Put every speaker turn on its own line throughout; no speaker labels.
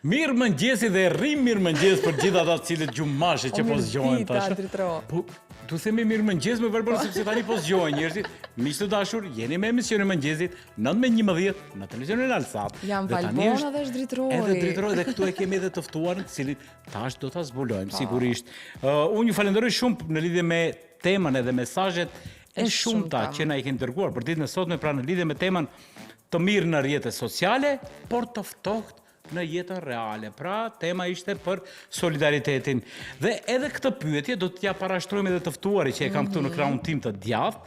Mirë mëngjesi dhe rrim mirë mëngjes për gjithë ata cilët gjumashe që po zgjohen tash. Po, tu themi mirë mëngjes me verbal sepse tani po zgjohen njerëzit. Miq të dashur, jeni me emisionin e mëngjesit 9:11 në televizionin Alsat.
Jam Valbona dhe është dritrori.
Edhe dritrori dhe këtu e kemi edhe të ftuar, të cilët tash do ta zbulojmë sigurisht. Unë ju falenderoj shumë në lidhje me temën edhe mesazhet e shumta që na i keni dërguar për ditën e sotme, pra në lidhje me temën të mirë në rrjetet sociale, por të ftohtë në jetën reale. Pra, tema ishte për solidaritetin. Dhe edhe këtë pyetje do t'ja parashtrojmë edhe të ftuarit që e kam këtu në krahun tim të djathtë,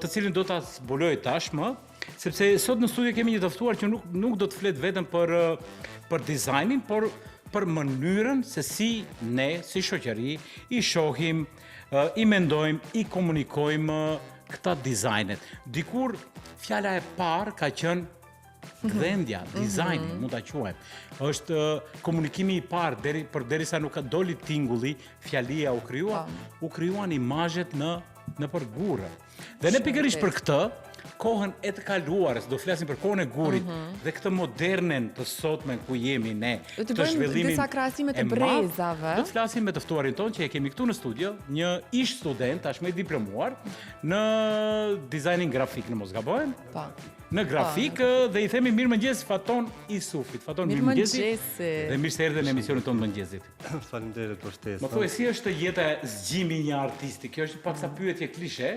të cilin do ta zbuloj tashmë, sepse sot në studio kemi një të ftuar që nuk do të flet vetëm për dizajnin, por për mënyrën se si ne, si shoqëri, i shohim, i mendojmë, i komunikojmë këta dizajnet. Dikur, fjala e parë ka qenë gdhendja, dizajni, mund ta quajmë. Është komunikimi i parë derisa nuk ka doli tingulli, fjalia u krijuan imazhet në për gurë. Dhe ne pikërisht për këtë kohën e të kaluarës, do flasim për kohën e gurit dhe këtë modernen të sotmen ku jemi ne,
të zhvillimin disa krahasime të brezave.
Do të flasim me të ftuarin tonë që e kemi këtu në studio, një ish student, tashmë i diplomuar në dizajnin grafik, në mos gabojmë.
Po.
Në grafik dhe i themi mirë mëngjes Faton Isufit. Faton mirë mëngjesi. Dhe mirë se erdhe në emisionin tonë mëngjesit.
Faleminderit për ftesën.
Më thuaj, si është jeta zgjimi një artisti? Kjo është paksa pyetje klishe.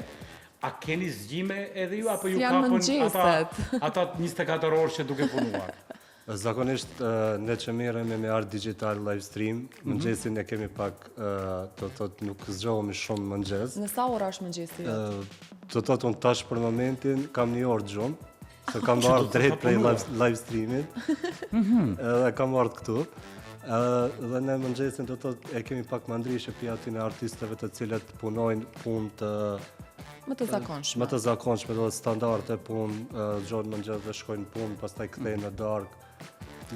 A keni zgjime edhe ju apo ju kapën ata 24 orë që duke punuar?
Zakonisht ne që merremi me art digital live stream, mëngjesin e kemi pak do thotë nuk zgjohemi shumë mëngjes.
Në sa ora është mëngjesi?
Do thotë unë tash për momentin kam një orë gjumë, se kam marrë drejt prej live streamit. Edhe kam ardhur këtu. Dhe ne mëngjesin do thotë e kemi pak mandrishë pi aty në artistëve të cilët punojnë punë të
më të zakonshme.
Më të zakonshme, do të standarde punë, gjonë mëngjes dhe shkojnë punë, pastaj kthehen në darkë.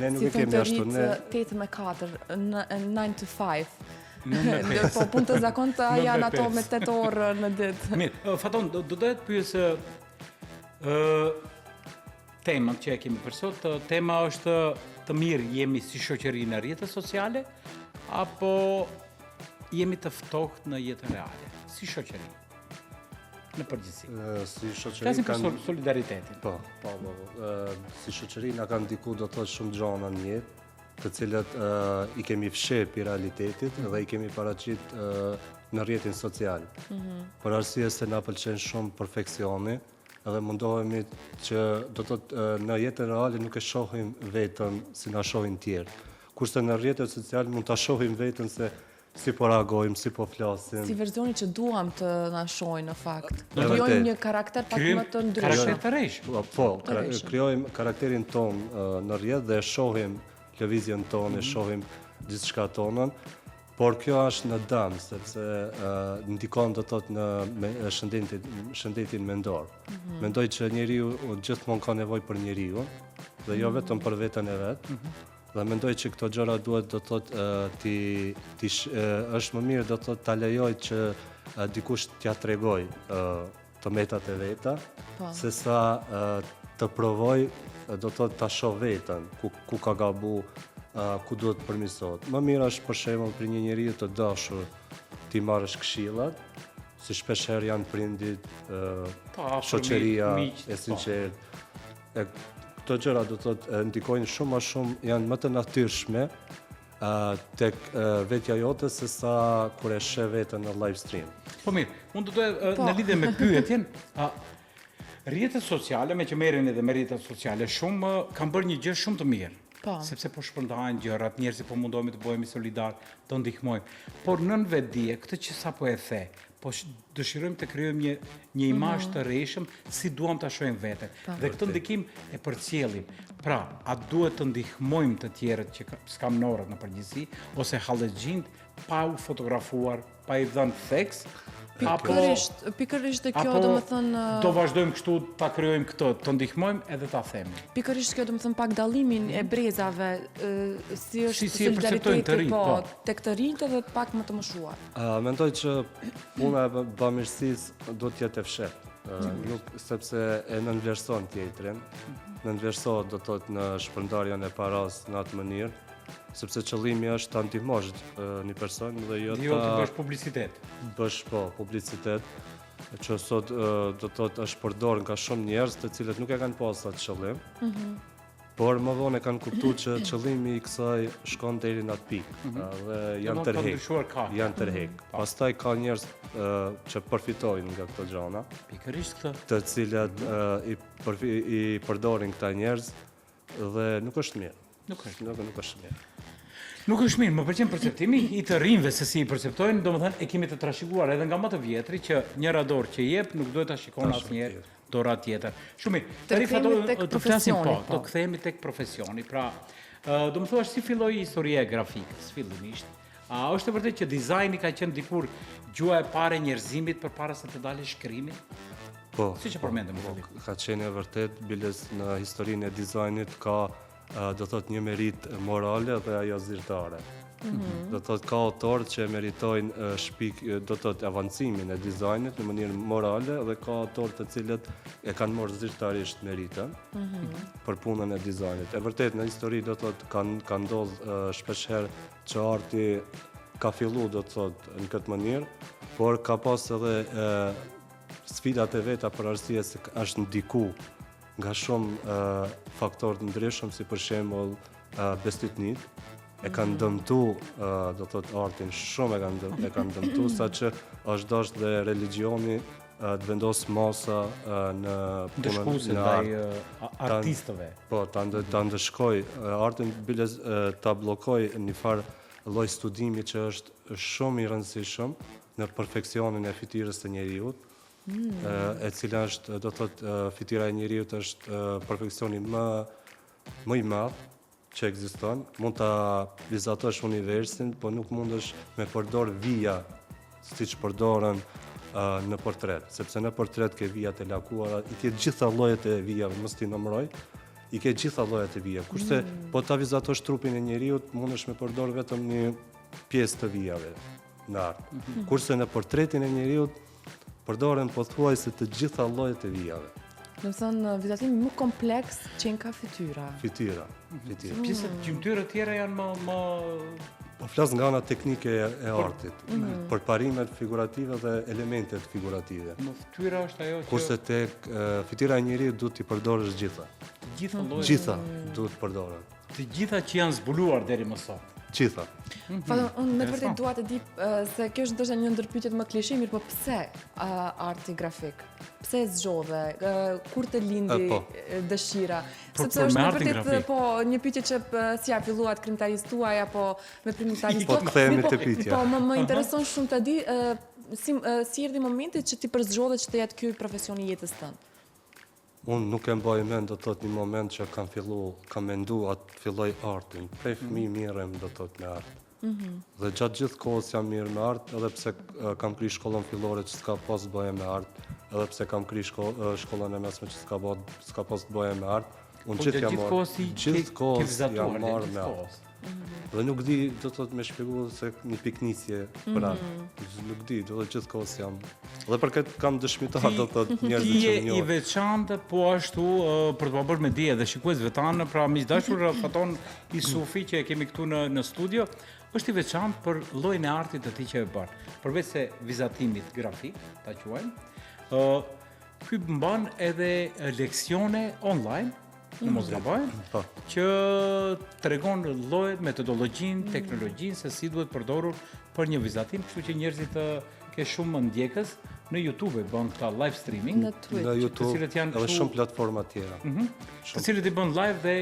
Ne nuk e kemi ashtu, ne
8 me 4, 9 to 5. Po punë të zakonta janë ato me 8 orë në ditë.
Mirë, Faton, do të pyes temën që e kemi për sot. Tema është të mirë jemi si shoqëri në rrjetet sociale apo jemi të ftohtë në jetën reale, si shoqëri? Në përgjithësi.
Si shoqëri
flasim për solidaritetin.
Po. Si shoqëri na kanë ndiku do të thotë shumë gjëra në jetë, të cilat i kemi fsheh pi realitetit dhe i kemi paraqit në rrjetin social. Për arsye se na pëlqen shumë perfeksioni edhe mundohemi që do të thotë në jetën reale nuk e shohim veten si na shohin tjerë. Kurse në rrjetet sociale mund ta shohim veten se si po reagojmë, si po flasim.
Si verzioni që duam të na shohin në fakt. Do krijojmë një karakter pak më të ndryshëm.
Karakter të rresh.
Po, krijojmë karakterin ton në rrjet dhe shohim lëvizjen tonë, shohim gjithçka tonën, por kjo është në dëm sepse ndikon do të thotë në shëndetin mendor. Mendoj që njeriu gjithmonë ka nevojë për njeriu dhe jo vetëm për veten e vet. Dhe mendoj që këto gjëra duhet do thotë është më mirë do thotë ta lejoj që dikush t'ja tregoj të metat e veta, sesa të provoj do thotë ta shoh veten ku ka gabu, ku duhet përmirësohet. Më mirë është për shembull për një njeriu të dashur ti marrësh këshillat, si shpeshherë janë prindit, shoqëria e sinqertë. Këto gjëra do të thotë ndikojnë shumë më shumë, janë më të natyrshme tek vetja jote se sa kur e sheh veten në live stream.
Po mirë, unë do të në lidhje me pyetjen, rrjetet sociale, me që merren edhe me rrjetet sociale, shumë kanë bërë një gjë shumë të mirë. Sepse po shpërndajnë gjërat, njerëzit po mundohemi të bëhemi solidar, të ndihmojmë. Por nën vetdije, këtë që sapo e the, po dëshirojmë të krijojmë një imazh të rreshëm si duam ta shohim veten. Dhe këtë ndikim e përcjellim. Pra, a duhet të ndihmojmë të tjerët që skamnorët në përgjithësi ose hallexhinjt pa u fotografuar, pa i dhënë theks?
Pikërisht kjo do të thënë
do vazhdojmë kështu ta krijojmë këtë, të ndihmojmë edhe ta themi.
Pikërisht kjo do të thënë pak dallimin e brezave, si është solidariteti tek të rinjt edhe pak më të moshuar.
Mendoj që puna e bamirësisë do të jetë e fshehtë, nuk sepse e nënvlerëson tjetrin. nënvlerësohet do të thotë në shpërndarjen e paras në atë mënyrë, sepse qëllimi është ta ndihmosh një person dhe jo
të bësh publicitet.
Bësh publicitet, që sot do të thotë është përdorur nga shumë njerëz të cilët nuk e kanë pasur atë qëllim. Por më vonë e kanë kuptuar që qëllimi i kësaj shkon deri në atë pikë dhe janë tërheq. Pastaj ka njerëz që përfitojnë nga këto gjëra.
Pikërisht këtë.
Të cilët i përdorin këta njerëz dhe nuk është mirë. Nuk është mirë.
Nuk është mirë, më pëlqen perceptimi i të rinjve se si i perceptojnë, domethënë e kemi të trashëguar edhe nga më të vjetri që njëra dorë që jep nuk duhet ta shikon asnjëherë dora tjetër. Shumë mirë. Të flasim të kthehemi tek profesioni. Pra, do më thuash si filloi historia e grafikës fillimisht? A është e vërtetë që dizajni ka qenë dikur gjua e parë e njerëzimit përpara se të dalë shkrimi?
Po.
Siç e përmendëm më vonë.
Ka qenë e vërtetë, biles në historinë e dizajnit ka do thot një merit morale dhe ajo zyrtare. Do thot ka autorë që meritojnë do thot avancimin e dizajnit në mënyrë morale dhe ka autorë të cilët e kanë marrë zyrtarisht meritën për punën e dizajnit. E vërtet në histori do thot ka ndodhur shpeshherë që arti ka filluar do thot në këtë mënyrë, por ka pas edhe sfidat e veta për arsye se është ndiku nga shumë faktorë të ndryshëm, si për shembull bestytnit, e kanë dëmtu, do thot artin shumë e kanë dëmtu, saqë është dashur dhe religioni të vendos masa në
punën e artistëve.
Po, ta ndëshkoj artin, biles ta bllokoj një farë lloj studimi që është shumë i rëndësishëm në perfeksionin e fytyrës së njeriut, e cila është, do thot, fytyra e njeriut është perfeksioni më i madh që ekziston. Mund ta vizatosh universin, po nuk mundesh me përdor vija siç përdoren në portret, sepse në portret ke vijat e lakuara, i ke gjitha llojet e vijave, mos ti numëroj, i ke gjitha llojet e vijave. Kurse po ta vizatosh trupin e njeriut, mundesh me përdor vetëm një pjesë të vijave në art. Kurse në portretin e njeriut përdoren pothuajse të gjitha llojet e vijave.
Do të thonë vizatimi më kompleks që ka fytyra.
Fytyra.
Pjesët gjymtyre të tjera janë më
po flas nga ana teknike e artit, për parimet figurative dhe elementet figurative.
Në fytyra është ajo që
kurse tek fytyra e njeriut duhet t'i përdorësh gjitha.
Të gjitha llojet.
Gjitha duhet të përdoren.
Të gjitha që janë zbuluar deri më sot.
Gjitha.
Unë me të vërtetë dua të di se kjo është ndoshta një ndër pyetjet më klishe, mirë, po pse arti grafik? Pse zgjodhe? Kur të lindi dëshira? Sepse është në vërtetë po një pyetje që si ja filluat krimtarisë tuaj apo me primtaristët.
Po kthehemi te pyetja.
Po më intereson shumë të di si erdhi momenti që ti përzgjodhe që të jetë ky profesioni i jetës tënde.
Unë nuk e mbaj mend, do të thotë një moment që kam menduar të filloj artin. Prej fëmijë mirëm, do të thotë me art. Dhe gjatë gjithë kohës jam mirë me art, edhe pse kam kryer shkollën fillore që s'ka pas bëje me art, edhe pse kam kryer shkollën e mesme që s'ka pas bëje me art. Unë gjithë kohës jam marrë me art. Dhe nuk di, do të thotë me shpjegu se një piknisje për art. Nuk di, do të gjithë kohës jam. Dhe për këtë kam dëshmitar, do të thotë njerëzit që më njohin.
Ti je i veçantë, po ashtu për të bërë me dije dhe shikuesve tanë, pra miqdashur Faton Isufi që e kemi këtu në studio, është i veçantë për llojin e artit të tij që e bën. Përveç se vizatimit grafik, ta quajmë, ky mban edhe leksione online. Në mos gaboj, që tregon llojet, metodologjinë, teknologjinë se si duhet përdorur për një vizatim, kështu që njerëzit ke shumë ndjekës në YouTube bën këta live streaming,
në Twitch,
në YouTube, edhe shumë platforma tjera.
Të cilët i bën live dhe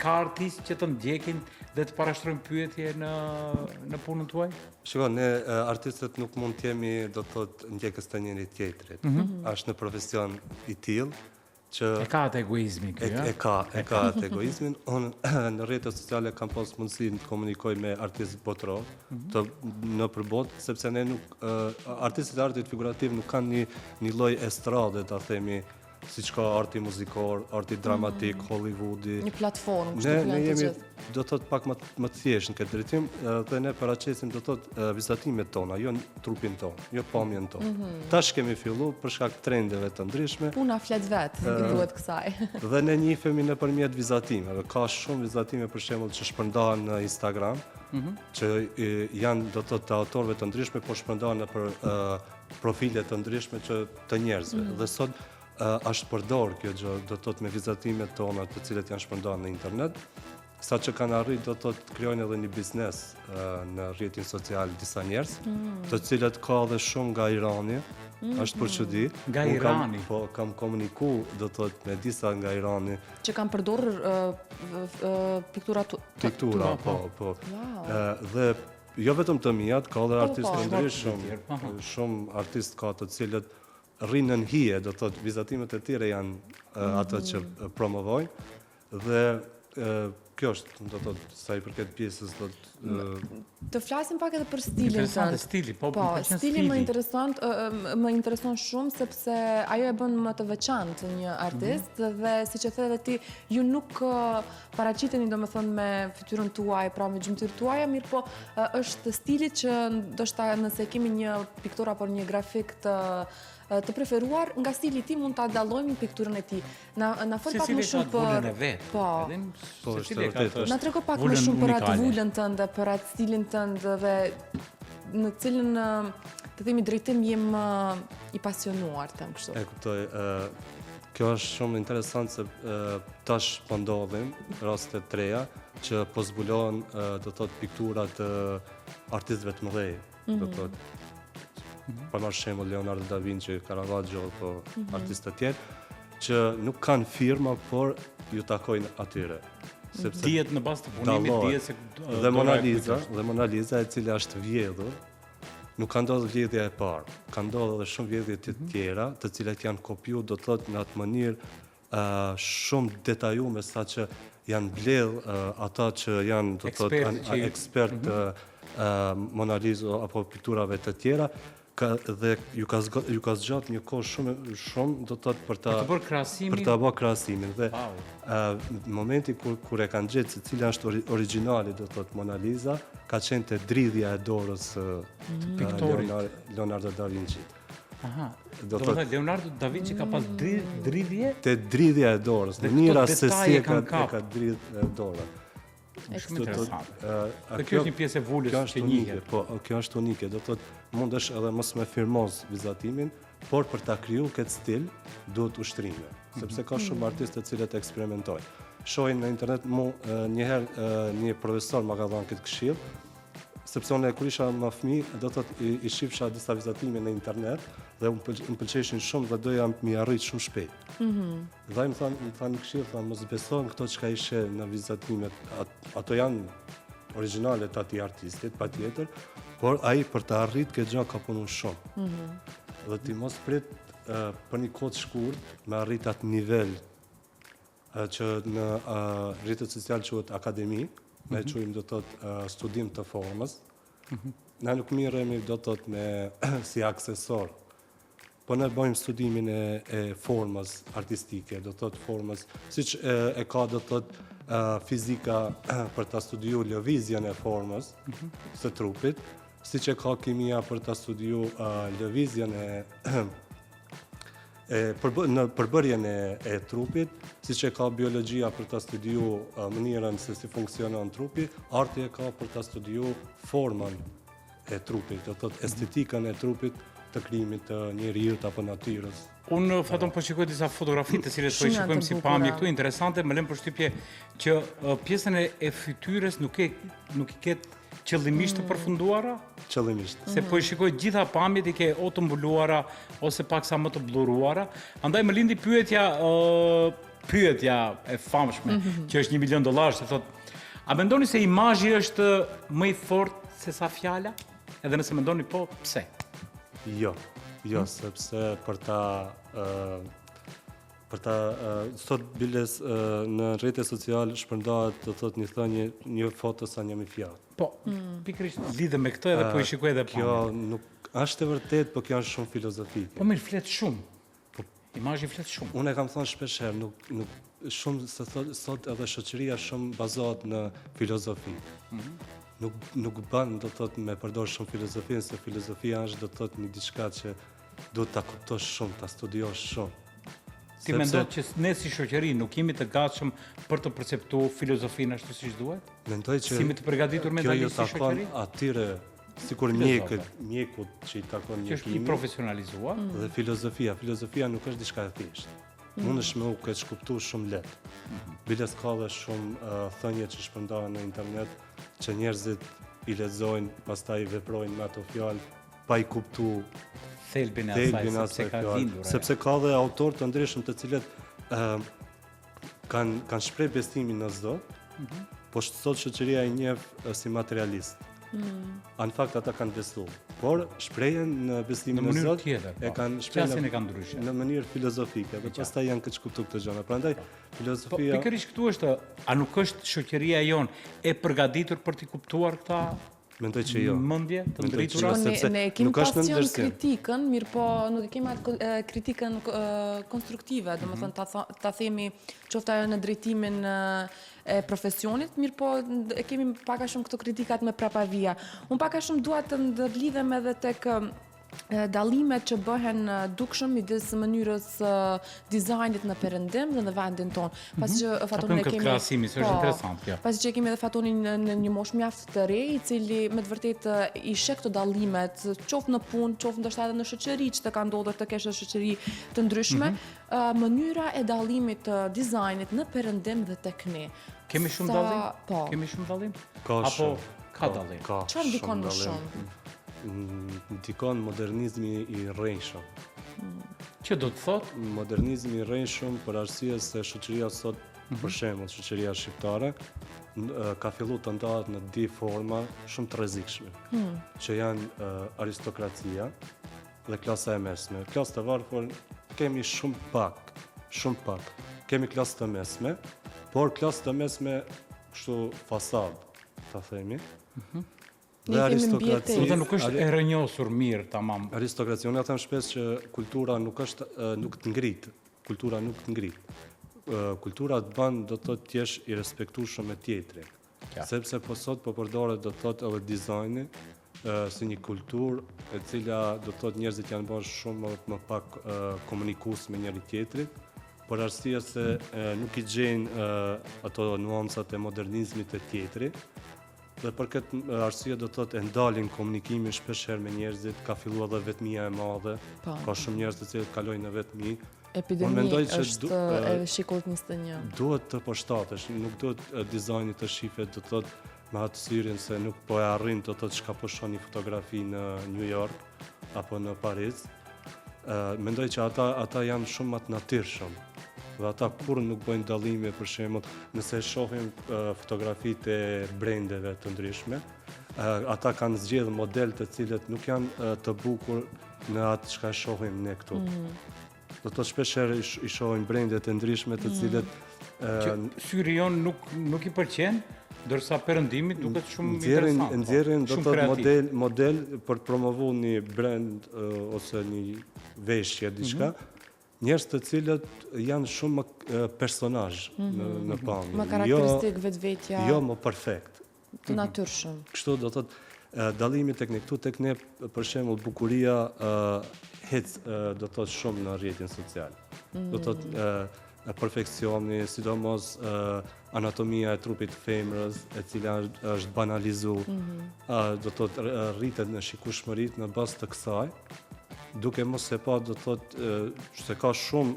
ka artistë që të ndjekin dhe të parashtrojnë pyetje në punën tuaj?
Shiko, ne artistët nuk mund të jemi, do të thotë, ndjekës të njëri tjetrit. Është në profesion i tillë që
e ka atë egoizmin kjo,
e ka atë egoizmin. Unë në rrjetet sociale kam pas mundësinë të komunikoj me artistë botror në përbot, sepse ne nuk artistët e artit figurativ nuk kanë një lloj estrade, ta themi, siç ka arti muzikor, arti dramatik, Hollywoodi.
Një platformë, kështu plan të
Ne jemi,
gjithë.
do të thotë pak më të thjeshtë në këtë drejtim, dhe ne paraqesim do të thotë vizatimet tona, jo trupin ton, jo pamjen ton. Tash kemi fillu për shkak trendeve të ndryshme.
Puna flet vetë, i duhet kësaj.
Dhe ne njihemi nëpërmjet vizatimeve. Ka shumë vizatime për shembull që shpërndahen në Instagram, që janë do të thotë të autorëve të ndryshme, por shpërndahen nëpër profile të ndryshme të njerëzve. Dhe sot është përdor kjo gjë, do të thotë me vizatimet tona të cilet janë shpërndarë në internet, sa që kanë arrit do të thotë krijojnë edhe një biznes në rrjetin social disa njerëz, të cilët ka edhe shumë nga Irani, është për çudi.
Nga Irani?
Po, kam komuniku do të thotë me disa nga Irani.
Që kanë përdorur piktura
Piktura, po. Dhe jo vetëm të mijat, ka edhe artistë ndryshëm, shumë artistë ka të cilët rrinë në hije, do të thotë vizatimet e tjera janë ato që promovojnë dhe kjo është, do të thotë, sa i përket pjesës, do
të flasim pak edhe për stilin tënd.
Interesante stili, po
stili më intereson shumë sepse ajo e bën më të veçantë një artist dhe siç e the edhe ti, ju nuk paraqiteni domethënë me fytyrën tuaj, pra me gjymtyrën tuaj, mirë po është stili që ndoshta nëse kemi një piktur apo një grafik të preferuar, nga stili ti mund ta dallojmë pikturën e tij. Na fol pak më shumë për
Po, është vërtet.
Na trego pak më shumë për atë vulën tënde, për atë stilin tënd dhe në cilën të themi drejtim jem i pasionuar them kështu.
E kuptoj. Kjo është shumë interesant se tash po ndodhin raste të reja që po zbulohen do të thotë piktura të artistëve të mëdhenj, do të thotë për marrë shembull Leonardo da Vinci, Caravaggio apo artistë të tjerë që nuk kanë firma, por ju takojnë atyre.
Sepse dihet në bazë të punimit, dihet se
dhe Mona Lisa e cila është vjedhur, nuk ka ndodhur vjedhja e parë. Ka ndodhur edhe shumë vjedhje të tjera, të cilat janë kopju, do të thotë në atë mënyrë shumë detajuar, saqë janë mbledh ata që janë do të thotë ekspert Mona Lisa apo pikturave të tjera. Dhe ju ka zgjat një kohë shumë do të thotë për ta bërë krahasimin dhe në momenti kur e kanë gjetë se cila është origjinali do të thotë Mona Lisa, ka qenë te dridhja e dorës Leonardo da Vinci.
Aha. Do të thotë Leonardo da Vinci ka pas dridhje
te dridhja e dorës, në mënyra se si e ka dridhë dorën.
Shumë interesante. Dhe kjo është një pjesë e vulës që njihet.
Po, kjo është unike. Do të thotë mundesh edhe mos me firmos vizatimin, por për ta krijuar këtë stil duhet ushtrime, sepse ka shumë artistë të cilët eksperimentojnë. Shohin në internet njëherë një profesor më ka dhënë këtë këshill, sepse unë kur isha më fëmijë, do të thotë i shifsha disa vizatime në internet dhe më pëlqeshin shumë dhe doja mi arrit shumë shpejt. Dhe ai më thanë këshill, thanë mos besojmë këto çka ishe në vizatimet, ato janë origjinale të atij artistit, patjetër, por ai për të arritur këtë gjë ka punuar shumë. Dhe ti mos prit për një kohë të shkurt me arrit atë nivel që në rrjetet social quhet akademi, ne quajmë do të thotë studim të formës. Na nuk mirremi do të thotë me si aksesor, po ne bëjmë studimin e formës artistike, do të thotë formës, siç e ka do të thotë fizika për ta studiuar lëvizjen e formës së trupit, siç e ka kimia për ta studiuar lëvizjen në përbërjen e trupit, siç e ka biologjia për ta studiuar mënyrën se si funksionon trupi, arti e ka për ta studiuar formën e trupit, do të thotë estetikën e trupit të krijimit të njeriut apo natyrës.
Unë faton po shikoj disa fotografi të cilët po i shikojmë si pamje këtu, interesante, më lëm përshtypje që pjesën e fytyrës nuk i ketë qëllimisht të përfunduara?
Qëllimisht.
Se po i shikoj gjitha pamjet i ke o të mbuluara ose paksa më të bluruara. Andaj më lindi pyetja e famshme, që është $1 milion, që thotë, a mendoni se imazhi është më i fortë se sa fjala? Edhe nëse mendoni po, pse?
Jo, sepse për ta sot biles në rrjetet sociale shpërndahet të thotë një thënie, një foto sa një fjalë.
Po, pikërisht lidhe me këtë edhe po i shikoj edhe
kjo nuk është e vërtet, po kjo është shumë filozofike.
Po mirë flet shumë. Imazhi flet shumë.
Unë e kam thënë shpesh herë, nuk shumë se sot edhe shoqëria shumë bazohet në filozofi. Nuk bën do të thotë me përdor shumë filozofinë, se filozofia është do të thotë një diçka që duhet ta kuptosh shumë, ta studiosh shumë.
Ti mendon që ne si shoqëri nuk jemi të gatshëm për të perceptuar filozofinë ashtu siç duhet?
Mendoj që
jemi të përgatitur mentalisht si shoqëri?
Atyre sikur mjekut që i takon
mjekimi, që është i profesionalizuar.
Dhe filozofia nuk është diçka e thjeshtë. Mundesh me u keq kuptuar shumë lehtë. Biles ka dhe shumë thënie që shpërndahen në internet që njerëzit i lexojnë, pastaj i veprojnë me ato fjalë pa i kuptuar
thelbin e asaj,
sepse ka dhe autorë të ndryshëm të cilët kanë shpreh besimin në Zot, po sot shoqëria i njeh si materialist. Në fakt ata kanë besuar, por shprehjen në besimin në Zot e kanë shprehur në mënyrë filozofike, dhe pastaj janë keq kuptuar këto gjëra. Prandaj filozofia
pikërisht këtu është, a nuk është shoqëria jon e përgatitur për të kuptuar këta?
Mendoj që jo.
Mendje të ndritura,
sepse ne kemi pasion kritikën, mirë po nuk e kemi atë kritikën konstruktive, domethënë ta themi qoftë ajo në drejtimin e profesionit, mirë po e kemi pak a shumë këto kritikat me prapavia. Unë pak a shumë dua të ndërlidhem edhe tek dallimet që bëhen dukshëm midis mënyrës dizajnit në perëndim dhe në vendin tonë. Pasi që fatonin e kemi
krahasimi, është interesant kjo.
Pasi që kemi edhe fatonin në një moshë mjaft të re, i cili me të vërtetë i sheh këto dallimet, qoftë në punë, qoftë ndoshta edhe në shoqëri, që të ka ndodhur të kesh shoqëri të ndryshme, mënyra e dallimit të dizajnit në perëndim dhe tek ne.
Kemi shumë dallim? Po. Kemi shumë dallim? Apo ka dallim?
Çfarë ndikon më shumë?
Ndikon modernizmi i rrejshëm.
Që do të thotë?
Modernizmi i rrejshëm për arsye se shoqëria sot, për shembull, shoqëria shqiptare, ka filluar të ndahet në dy forma shumë të rrezikshme, që janë aristokracia dhe klasa e mesme. Klasë të varfër kemi shumë pak. Kemi klasë të mesme, por klasë të mesme kështu fasad, ta themi. Dhe aristokracia
nuk është e rënjosur mirë tamam.
Aristokracia, unë them shpesh që kultura nuk të ngrit. Kultura nuk të ngrit. Kultura të bën do të thotë të jesh i respektueshëm me tjetrin. Sepse po sot po përdoret do të thotë edhe dizajni si një kulturë e cila do të thotë njerëzit janë bërë shumë më pak komunikues me njëri tjetrin, por arsye se nuk i gjejnë ato nuancat e modernizmit të tjetrit. Dhe për këtë arsye do të thotë e ndalin komunikimin shpeshherë me njerëzit, ka filluar edhe vetmia e madhe, ka shumë njerëz të cilët kalojnë në vetmi.
Epidemia është e shekullit 21.
Duhet të përshtatesh, nuk duhet dizajni të shifet do të thotë me atë syrin se nuk po e arrin do të thotë çka po shon një fotografi në New York apo në Paris. Mendoj që ata janë shumë më të natyrshëm. Dhe ata kur nuk bëjnë dallime, për shembull, nëse shohim fotografitë e brendeve të ndryshme, ata kanë zgjedhur model të cilët nuk janë të bukur në atë çka shohim ne këtu. Do të shpeshherë i shohim brende të ndryshme të cilët
syri jon nuk i pëlqen, ndërsa perëndimi duket shumë interesant.
Nxjerrin do të thotë model për të promovuar një brand ose një veshje diçka. Njerëz të cilët janë shumë personazh në pamje.
Më karakteristik vetvetja.
Jo më perfekt.
Të natyrshëm.
Kështu do thotë dallimi tek ne këtu tek ne për shembull bukuria do thotë shumë në rrjetin social. Do thotë perfeksioni, sidomos anatomia e trupit të femrës, e cila është banalizuar. Do thotë rritet në shikueshmëritë në bazë të kësaj. Duke mos e pa do të thotë se ka shumë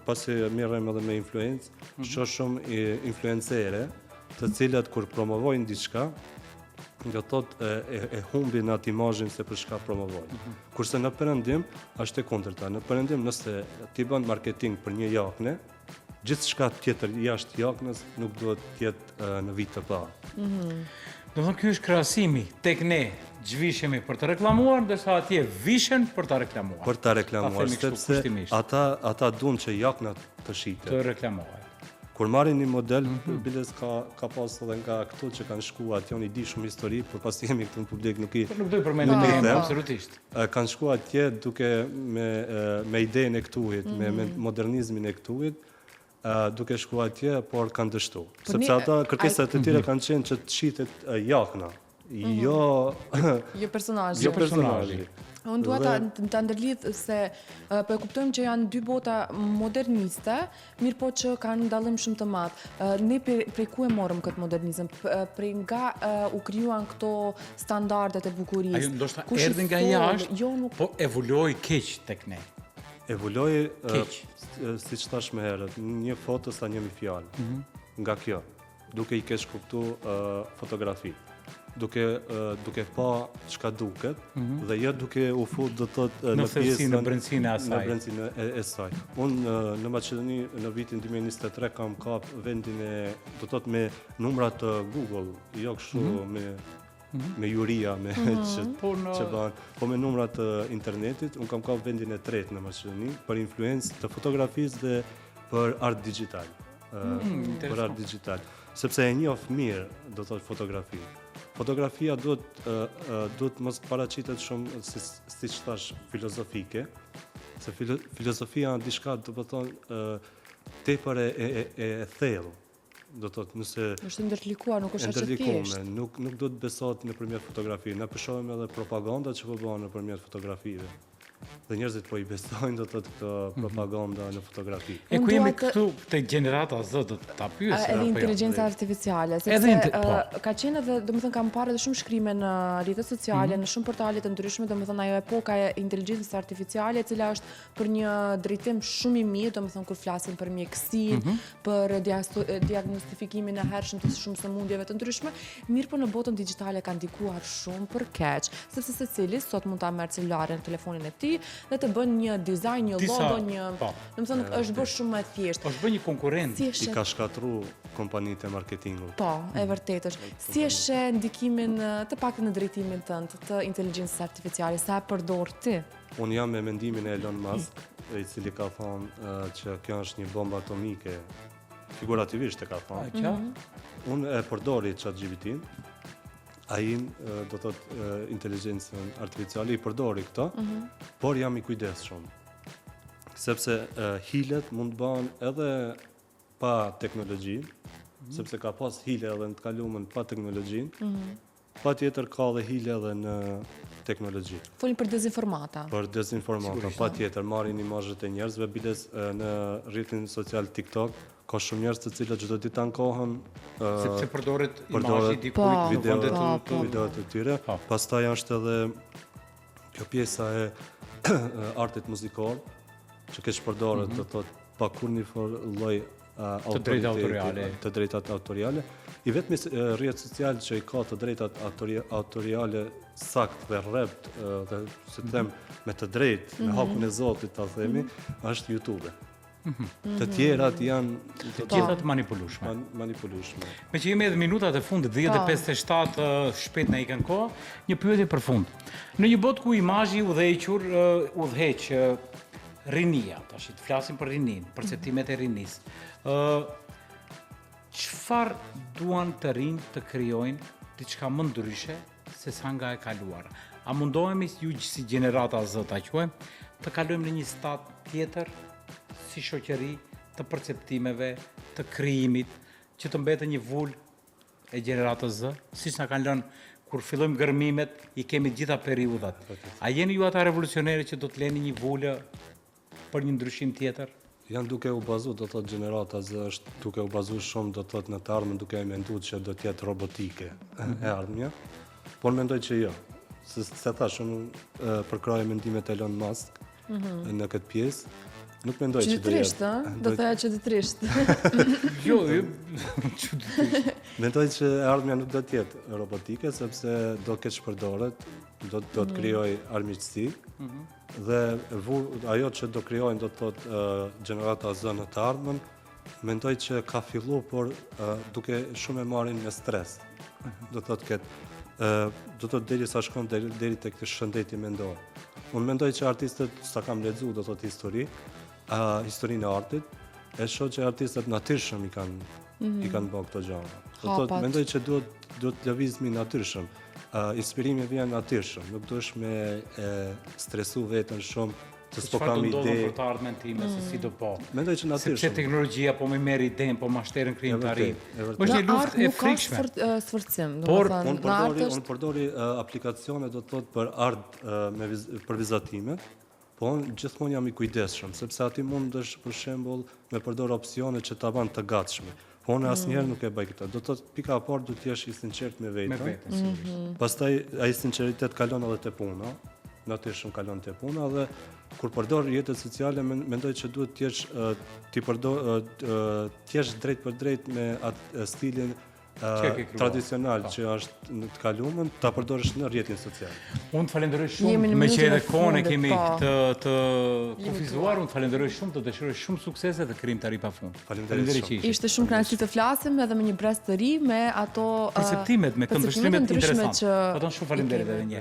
pasi merrem edhe me influencë, shoh shumë influencere, të cilat kur promovojnë diçka, do të thotë e humbin atë imazhin se për çka promovojnë. Kurse në perëndim është e kundërta. Në perëndim nëse ti bën marketing për një jakne, gjithçka tjetër jashtë jaknës nuk duhet të jetë në vit të parë.
Do të thonë ky është krahasimi tek ne. Zhvishemi për të reklamuar, ndërsa atje vishen për ta reklamuar.
Për ta reklamuar, sepse ata duan që jakna të shiten.
Të reklamohen.
Kur marrin një model, biles ka pas edhe nga këto që kanë shkuar atje, unë i di shumë histori, por pas jemi këtu në publik nuk
do i përmendem absolutisht.
Kanë shkuar atje duke me idenë e këtuit, me modernizmin e këtuit, duke shkuar atje, por kanë dështu. Sepse ata kërkesat e tyre kanë qenë që të shitet jakna, jo personazhi.
Unë dua ta ndërlidh se po e kuptojmë që janë dy bota moderniste, mirë po që kanë dallim shumë të madh. Ne prej ku e morëm këtë modernizëm? Prej nga u krijuan këto standardet e bukurisë.
Ajo ndoshta erdhi nga jashtë, po evoloi keq tek ne.
Evoloi siç thash më herët, një foto sa një fjalë. Nga kjo, duke i kesh kuptu fotografi. Duke pa çka duket dhe jo duke u fut do të thotë në pjesën
në brendsinë e asaj.
Në brendsinë e saj. Unë në Maqedoni në vitin 2023 kam kap vendin e do të thotë me numra të Google, jo kështu me juria që bën, po me numra të internetit, unë kam kap vendin e tretë në Maqedoni për influencë të fotografisë dhe për art digital. Për art digital, sepse e njoh mirë do të thotë fotografi. Fotografia duhet mos paraqitet shumë siç thash filozofike, se filozofia është diçka do të thonë tepër e thellë. Do të thotë nëse
është ndërlikuar, nuk është ashtu thjesht.
Nuk do të besohet nëpërmjet fotografive. Ne shohim edhe propaganda që po bëhen nëpërmjet fotografive. Dhe njerëzit po i besojnë do të thotë këtë propaganda në fotografi.
E ku jemi këtu te gjenerata Z do ta pyes
edhe inteligjenca artificiale, sepse ka qenë edhe domethënë kam parë edhe shumë shkrime në rrjetet sociale, në shumë portale të ndryshme, domethënë ajo epoka e inteligjencës artificiale, e cila është për një drejtim shumë i mirë, domethënë kur flasim për mjekësinë, për diagnostifikimin e hershëm të shumë sëmundjeve të ndryshme, mirë po në botën digjitale ka ndikuar shumë për keq, sepse secili sot mund ta merr celularin, telefonin e tij dhe të bën një dizajn, një logo, domethënë është bërë shumë më thjeshtë.
Është bërë një konkurrent.
I ka shkatruar kompanitë e marketingut.
Po, e vërtetë është. Si e sheh ndikimin të paktën në drejtimin tënd të inteligjencës artificiale, sa e përdor ti?
Unë jam me mendimin e Elon Musk, i cili ka thonë që kjo është një bombë atomike, figurativisht e ka thonë. Unë e përdori ChatGPT-n. Ai do të thotë inteligjencën artificiale i përdori këto, por jam i kujdesshëm. Sepse hilet mund të bëhen edhe pa teknologji, sepse ka pas hile edhe në të kaluamën pa teknologjinë. Patjetër ka edhe hile edhe në teknologji.
Folin për dezinformata.
Për dezinformata, patjetër marrin imazhet e njerëzve, biles në rrjetin social TikTok ka shumë njerëz të cilët çdo ditë ankohen
sepse përdoret imazhi dikujt,
videot të tyre. Pastaj është edhe kjo pjesa e artit muzikor që kesh përdoret do thotë pa kurrë lloj të drejtat autoriale. I vetmi rrjet social që i ka të drejtat autoriale sakt dhe rrept dhe si të them me të drejtë, me hakun e Zotit ta themi, është YouTube. Të tjerat janë
të gjitha të manipulueshme. Me që jemi edhe minutat e fundit, 10:57, shpejt na ikën kohë, një pyetje për fund. Në një botë ku imazhi udhëheq rinia, tash të flasim për rinin, perceptimet e rinisë. Çfarë duan të rinjt të krijojnë diçka më ndryshe se sa nga e kaluara? A mundohemi ju si gjenerata Z ta quajmë, të kalojmë në një stad tjetër si shoqëri të perceptimeve, të krijimit, që të mbetë një vul e gjeneratës Z, siç na kanë lënë kur fillojmë gërmimet, i kemi gjitha periudhat. A jeni ju ata revolucionerë që do të leni një vulë për një ndryshim tjetër?
Janë duke u bazu, do të thotë gjenerata Z është duke u bazu shumë, do të thotë në të ardhmen, duke menduar që do të jetë robotike e ardhmja. Por mendoj që jo. Se thash, unë përkroj mendimet e Elon Musk në këtë pjesë. Nuk mendoj që do jetë.
Do thoya që ditërisht.
Jo, çuditërisht.
Mendoj që e ardhmja nuk do të jetë robotike, sepse do keq përdoret, do të krijoj armiqësi. Dhe ajo që do krijojnë do të thotë gjenerata Z në të ardhmen, mendoj që ka filluar, por duke shumë e marrin me stres. Do thotë do të deri sa shkon deri tek të shëndeti mendor. Unë mendoj që artistët, sa kam lexuar, do thotë historinë e artit, e shoh që artistët natyrshëm i kanë bërë këto gjëra. Do thotë mendoj që duhet lëvizmi natyrshëm. Inspirimi vjen natyrshëm, nuk duhesh me stresu veten shumë të s'po kam ide.
Për të ardhmen time se si do po.
Mendoj që natyrshëm.
Sepse teknologjia po më merr idenë, po ma shterën krijimtari. Është një luftë e frikshme.
Nuk ka sforcim,
Unë përdori aplikacione do të thotë për art për vizatimet, po unë gjithmonë jam i kujdesshëm, sepse aty mundesh për shembull me përdor opsione që ta bën të gatshme. Po unë asnjëherë nuk e bëj këtë. Do të thotë pika e parë duhet të jesh i sinqert me veten. Pastaj ai sinqeritet kalon edhe te puna, natyrshëm kalon te puna dhe kur përdor rrjetet sociale mendoj që duhet të jesh drejt për drejt me atë stilin tradicional që është në të kaluamën, ta përdorësh në rrjetin social.
Unë të falenderoj shumë, me që edhe kohën e kemi të kufizuar, unë të falenderoj shumë, të dëshiroj shumë suksese dhe krijimtari pafund.
Faleminderit shumë.
Ishte shumë kënaqësi të flasim edhe me një brez të ri me ato
perceptimet, me këndvështrimet interesante. Shumë faleminderit edhe një.